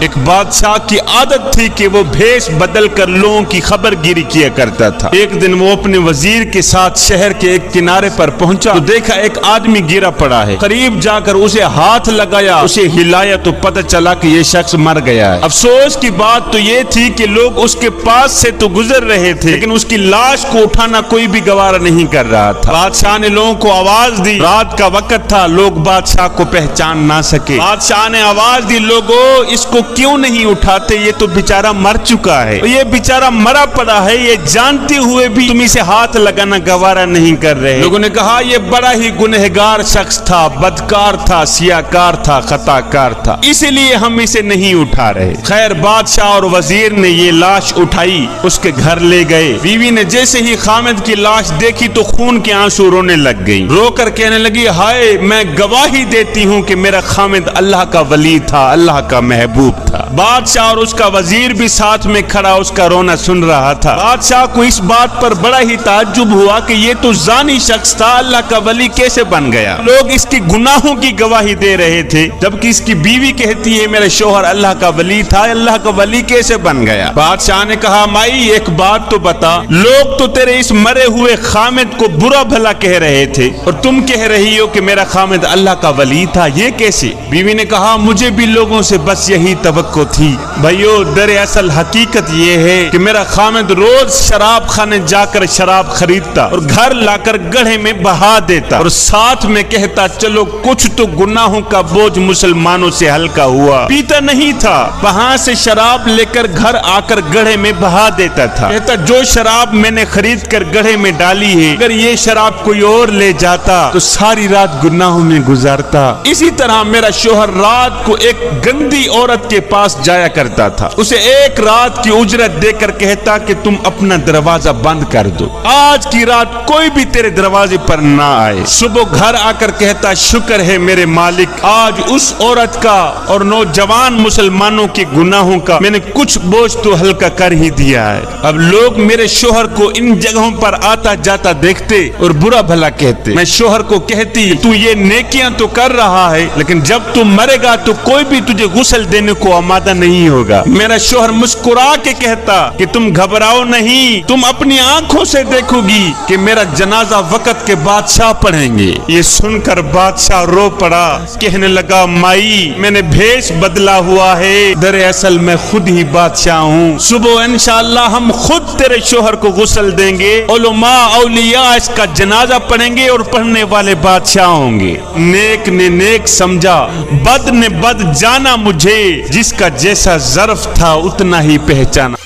ایک بادشاہ کی عادت تھی کہ وہ بھیس بدل کر لوگوں کی خبر گیری کیا کرتا تھا۔ ایک دن وہ اپنے وزیر کے ساتھ شہر کے ایک کنارے پر پہنچا تو دیکھا ایک آدمی گرا پڑا ہے۔ قریب جا کر اسے ہاتھ لگایا، اسے ہلایا تو پتہ چلا کہ یہ شخص مر گیا ہے۔ افسوس کی بات تو یہ تھی کہ لوگ اس کے پاس سے تو گزر رہے تھے لیکن اس کی لاش کو اٹھانا کوئی بھی گوارا نہیں کر رہا تھا۔ بادشاہ نے لوگوں کو آواز دی، رات کا وقت تھا، لوگ بادشاہ کو پہچان نہ سکے۔ بادشاہ نے آواز دی، لوگوں اس کو کیوں نہیں اٹھاتے، یہ تو بیچارہ مر چکا ہے، یہ بیچارہ مرا پڑا ہے، یہ جانتے ہوئے بھی تم اسے ہاتھ لگانا گوارا نہیں کر رہے۔ لوگوں نے کہا یہ بڑا ہی گنہگار شخص تھا، بدکار تھا، سیاکار تھا، خطا کار تھا، اسی لیے ہم اسے نہیں اٹھا رہے۔ خیر بادشاہ اور وزیر نے یہ لاش اٹھائی، اس کے گھر لے گئے۔ بیوی نے جیسے ہی خامد کی لاش دیکھی تو خون کے آنسو رونے لگ گئی، رو کر کہنے لگی ہائے میں گواہی دیتی ہوں کہ میرا خامد اللہ کا ولی تھا، اللہ کا محبوب تھا۔ بادشاہ اور اس کا وزیر بھی ساتھ میں کھڑا اس کا رونا سن رہا تھا۔ بادشاہ کو اس بات پر بڑا ہی تعجب ہوا کہ یہ تو زانی شخص تھا، اللہ کا ولی کیسے بن گیا؟ لوگ اس کی گناہوں کی گواہی دے رہے تھے جبکہ اس کی بیوی کہتی ہے میرا شوہر اللہ کا ولی تھا، اللہ کا ولی کیسے بن گیا؟ بادشاہ نے کہا مائی ایک بات تو بتا، لوگ تو تیرے اس مرے ہوئے خامد کو برا بھلا کہہ رہے تھے اور تم کہہ رہی ہو کہ میرا خامد اللہ کا ولی تھا، یہ کیسے؟ بیوی نے کہا مجھے بھی لوگوں سے بس یہی توقع تھی بھائیو، دراصل حقیقت یہ ہے کہ میرا خامد روز شراب خانے جا کر شراب خریدتا اور گھر لا کر گڑھے میں بہا دیتا اور ساتھ میں کہتا چلو کچھ تو گناہوں کا بوجھ مسلمانوں سے ہلکا ہوا۔ پیتا نہیں تھا، وہاں سے شراب لے کر گھر آ کر گڑھے میں بہا دیتا تھا، کہتا جو شراب میں نے خرید کر گڑھے میں ڈالی ہے اگر یہ شراب کوئی اور لے جاتا تو ساری رات گناہوں میں گزارتا۔ اسی طرح میرا شوہر رات کو ایک گندی عورت کے پاس جایا کرتا تھا، اسے ایک رات کی اجرت دے کر کہتا کہ تم اپنا دروازہ بند کر دو، آج کی رات کوئی بھی تیرے دروازے پر نہ آئے۔ صبح گھر آ کر کہتا شکر ہے میرے مالک، آج اس عورت کا اور نوجوان مسلمانوں کے گناہوں کا میں نے کچھ بوجھ تو ہلکا کر ہی دیا ہے۔ اب لوگ میرے شوہر کو ان جگہوں پر آتا جاتا دیکھتے اور برا بھلا کہتے، میں شوہر کو کہتی تو یہ نیکیاں تو کر رہا ہے لیکن جب تو مرے گا تو کوئی بھی تجھے غسل دینے کو آمادہ نہیں ہوگا۔ میرا شوہر مسکرا کے کہتا کہ تم گھبراؤ نہیں، تم اپنی آنکھوں سے دیکھو گی کہ میرا جنازہ وقت کے بادشاہ پڑھیں گے۔ یہ سن کر بادشاہ رو پڑا، کہنے لگا مائی میں نے بھیس بدلا ہوا ہے، دراصل میں خود ہی بادشاہ ہوں، صبح انشاءاللہ ہم خود تیرے شوہر کو غسل دیں گے، علماء اولیاء اس کا جنازہ پڑھیں گے اور پڑھنے والے بادشاہ ہوں گے۔ نیک نے نیک سمجھا، بد نے بد جانا، مجھے جس کا جیسا ظرف تھا اتنا ہی پہچانا۔